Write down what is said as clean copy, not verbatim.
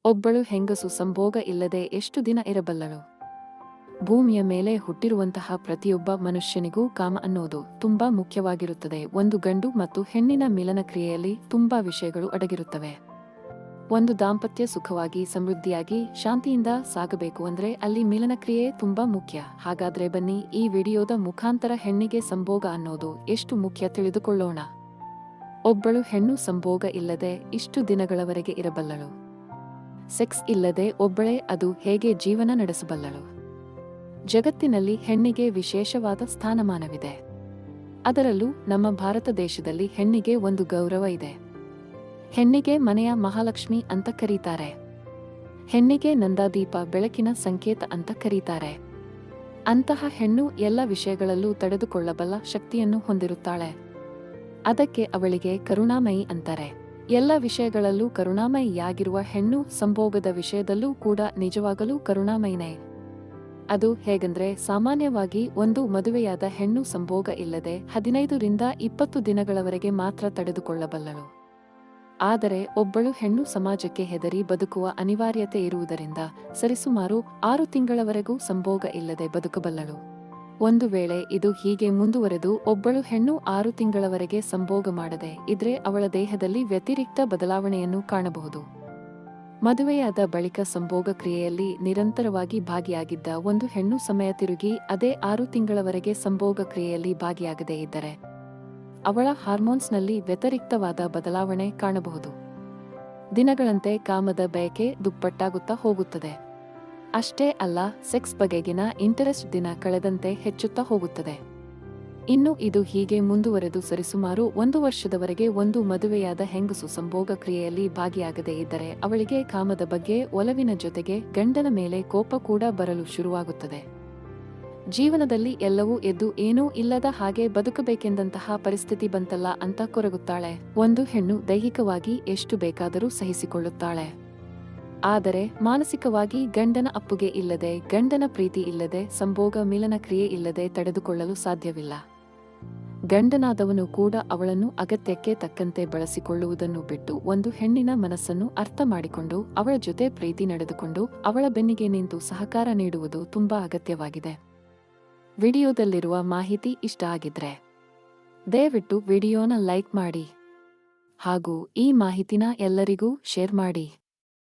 ಒಬ್ಬಳು ಹೆಂಗಸು ಸಂಭೋಗ ಇಲ್ಲದೆ ಎಷ್ಟು ದಿನ ಇರಬಲ್ಲಳು? ಭೂಮಿಯ ಮೇಲೆ ಹುಟ್ಟಿರುವಂತಹ ಪ್ರತಿಯೊಬ್ಬ ಮನುಷ್ಯನಿಗೂ ಕಾಮ ಅನ್ನೋದು ತುಂಬಾ ಮುಖ್ಯವಾಗಿರುತ್ತದೆ. ಒಂದು ಗಂಡು ಮತ್ತು ಹೆಣ್ಣಿನ ಮಿಲನ ಕ್ರಿಯೆಯಲ್ಲಿ ತುಂಬಾ ವಿಷಯಗಳು ಅಡಗಿರುತ್ತವೆ. ಒಂದು ದಾಂಪತ್ಯ ಸುಖವಾಗಿ ಸಮೃದ್ಧಿಯಾಗಿ ಶಾಂತಿಯಿಂದ ಸಾಗಬೇಕು ಅಂದ್ರೆ ಅಲ್ಲಿ ಮಿಲನ ಕ್ರಿಯೆ ತುಂಬಾ ಮುಖ್ಯ. ಹಾಗಾದ್ರೆ ಬನ್ನಿ ಈ ವಿಡಿಯೋದ ಮುಖಾಂತರ ಹೆಣ್ಣಿಗೆ ಸಂಭೋಗ ಅನ್ನೋದು ಎಷ್ಟು ಮುಖ್ಯ ತಿಳಿದುಕೊಳ್ಳೋಣ. ಒಬ್ಬಳು ಹೆಣ್ಣು ಸಂಭೋಗ ಇಲ್ಲದೆ ಇಷ್ಟು ದಿನಗಳವರೆಗೆ ಇರಬಲ್ಲಳು? ಸೆಕ್ಸ್ ಇಲ್ಲದೆ ಒಬ್ಬಳೇ ಅದು ಹೇಗೆ ಜೀವನ ನಡೆಸಬಲ್ಲಳು? ಜಗತ್ತಿನಲ್ಲಿ ಹೆಣ್ಣಿಗೆ ವಿಶೇಷವಾದ ಸ್ಥಾನಮಾನವಿದೆ. ಅದರಲ್ಲೂ ನಮ್ಮ ಭಾರತ ದೇಶದಲ್ಲಿ ಹೆಣ್ಣಿಗೆ ಒಂದು ಗೌರವ ಇದೆ. ಹೆಣ್ಣಿಗೆ ಮನೆಯ ಮಹಾಲಕ್ಷ್ಮಿ ಅಂತ ಕರೀತಾರೆ. ಹೆಣ್ಣಿಗೆ ನಂದಾದೀಪ, ಬೆಳಕಿನ ಸಂಕೇತ ಅಂತ ಕರೀತಾರೆ. ಅಂತಹ ಹೆಣ್ಣು ಎಲ್ಲ ವಿಷಯಗಳಲ್ಲೂ ತಡೆದುಕೊಳ್ಳಬಲ್ಲ ಶಕ್ತಿಯನ್ನು ಹೊಂದಿರುತ್ತಾಳೆ. ಅದಕ್ಕೆ ಅವಳಿಗೆ ಕರುಣಾಮಯಿ ಅಂತಾರೆ. ಎಲ್ಲ ವಿಷಯಗಳಲ್ಲೂ ಕರುಣಾಮಯಿಯಾಗಿರುವ ಹೆಣ್ಣು ಸಂಭೋಗದ ವಿಷಯದಲ್ಲೂ ಕೂಡ ನಿಜವಾಗಲೂ ಕರುಣಾಮಯಿನೇ. ಅದು ಹೇಗಂದ್ರೆ, ಸಾಮಾನ್ಯವಾಗಿ ಒಂದು ಮದುವೆಯಾದ ಹೆಣ್ಣು ಸಂಭೋಗ ಇಲ್ಲದೆ 15 ರಿಂದ 20 ದಿನಗಳವರೆಗೆ ಮಾತ್ರ ತಡೆದುಕೊಳ್ಳಬಲ್ಲಳು. ಆದರೆ ಒಬ್ಬಳು ಹೆಣ್ಣು ಸಮಾಜಕ್ಕೆ ಹೆದರಿ ಬದುಕುವ ಅನಿವಾರ್ಯತೆ ಇರುವುದರಿಂದ ಸರಿಸುಮಾರು 6 ತಿಂಗಳವರೆಗೂ ಸಂಭೋಗ ಇಲ್ಲದೆ ಬದುಕಬಲ್ಲಳು. ಒಂದು ವೇಳೆ ಇದು ಹೀಗೆ ಮುಂದುವರೆದು ಒಬ್ಬಳು ಹೆಣ್ಣು 6 ತಿಂಗಳವರೆಗೆ ಸಂಭೋಗ ಮಾಡದೆ ಇದ್ರೆ ಅವಳ ದೇಹದಲ್ಲಿ ವ್ಯತಿರಿಕ್ತ ಬದಲಾವಣೆಯನ್ನು ಕಾಣಬಹುದು. ಮದುವೆಯಾದ ಬಳಿಕ ಸಂಭೋಗ ಕ್ರಿಯೆಯಲ್ಲಿ ನಿರಂತರವಾಗಿ ಭಾಗಿಯಾಗಿದ್ದ ಒಂದು ಹೆಣ್ಣು ಸಮಯ ತಿರುಗಿ ಅದೇ 6 ತಿಂಗಳವರೆಗೆ ಸಂಭೋಗ ಕ್ರಿಯೆಯಲ್ಲಿ ಭಾಗಿಯಾಗದೇ ಇದ್ದರೆ ಅವಳ ಹಾರ್ಮೋನ್ಸ್ನಲ್ಲಿ ವ್ಯತಿರಿಕ್ತವಾದ ಬದಲಾವಣೆ ಕಾಣಬಹುದು. ದಿನಗಳಂತೆ ಕಾಮದ ಬಯಕೆ ದುಪ್ಪಟ್ಟಾಗುತ್ತಾ ಹೋಗುತ್ತದೆ. ಅಷ್ಟೇ ಅಲ್ಲ, ಸೆಕ್ಸ್ ಬಗೆಗಿನ ಇಂಟರೆಸ್ಟ್ ದಿನ ಕಳೆದಂತೆ ಹೆಚ್ಚುತ್ತಾ ಹೋಗುತ್ತದೆ. ಇನ್ನು ಇದು ಹೀಗೆ ಮುಂದುವರೆದು ಸರಿಸುಮಾರು 1 ವರ್ಷದವರೆಗೆ ಒಂದು ಮದುವೆಯಾದ ಹೆಂಗಸು ಸಂಭೋಗ ಕ್ರಿಯೆಯಲ್ಲಿ ಭಾಗಿಯಾಗದೇ ಇದ್ದರೆ ಅವಳಿಗೆ ಕಾಮದ ಬಗ್ಗೆ ಒಲವಿನ ಜೊತೆಗೆ ಗಂಡನ ಮೇಲೆ ಕೋಪ ಕೂಡ ಬರಲು ಶುರುವಾಗುತ್ತದೆ. ಜೀವನದಲ್ಲಿ ಎಲ್ಲವೂ ಎದ್ದು ಏನೂ ಇಲ್ಲದ ಹಾಗೆ ಬದುಕಬೇಕೆಂದಂತಹ ಪರಿಸ್ಥಿತಿ ಬಂತಲ್ಲ ಅಂತ ಕೊರಗುತ್ತಾಳೆ. ಒಂದು ಹೆಣ್ಣು ದೈಹಿಕವಾಗಿ ಎಷ್ಟು ಬೇಕಾದರೂ ಸಹಿಸಿಕೊಳ್ಳುತ್ತಾಳೆ. ಆದರೆ ಮಾನಸಿಕವಾಗಿ ಗಂಡನ ಅಪ್ಪುಗೆ ಇಲ್ಲದೆ, ಗಂಡನ ಪ್ರೀತಿ ಇಲ್ಲದೆ, ಸಂಭೋಗ ಮಿಲನ ಕ್ರಿಯೆ ಇಲ್ಲದೆ ತಡೆದುಕೊಳ್ಳಲು ಸಾಧ್ಯವಿಲ್ಲ. ಗಂಡನಾದವನು ಕೂಡ ಅವಳನ್ನು ಅಗತ್ಯಕ್ಕೆ ತಕ್ಕಂತೆ ಬಳಸಿಕೊಳ್ಳುವುದನ್ನು ಬಿಟ್ಟು ಒಂದು ಹೆಣ್ಣಿನ ಮನಸ್ಸನ್ನು ಅರ್ಥ ಮಾಡಿಕೊಂಡು ಅವಳ ಜೊತೆ ಪ್ರೀತಿ ನಡೆದುಕೊಂಡು ಅವಳ ಬೆನ್ನಿಗೆ ನಿಂತು ಸಹಕಾರ ನೀಡುವುದು ತುಂಬಾ ಅಗತ್ಯವಾಗಿದೆ. ವಿಡಿಯೋದಲ್ಲಿರುವ ಮಾಹಿತಿ ಇಷ್ಟ ಆಗಿದ್ರೆ ದಯವಿಟ್ಟು ವಿಡಿಯೋನ ಲೈಕ್ ಮಾಡಿ ಹಾಗೂ ಈ ಮಾಹಿತಿನ ಎಲ್ಲರಿಗೂ ಶೇರ್ ಮಾಡಿ.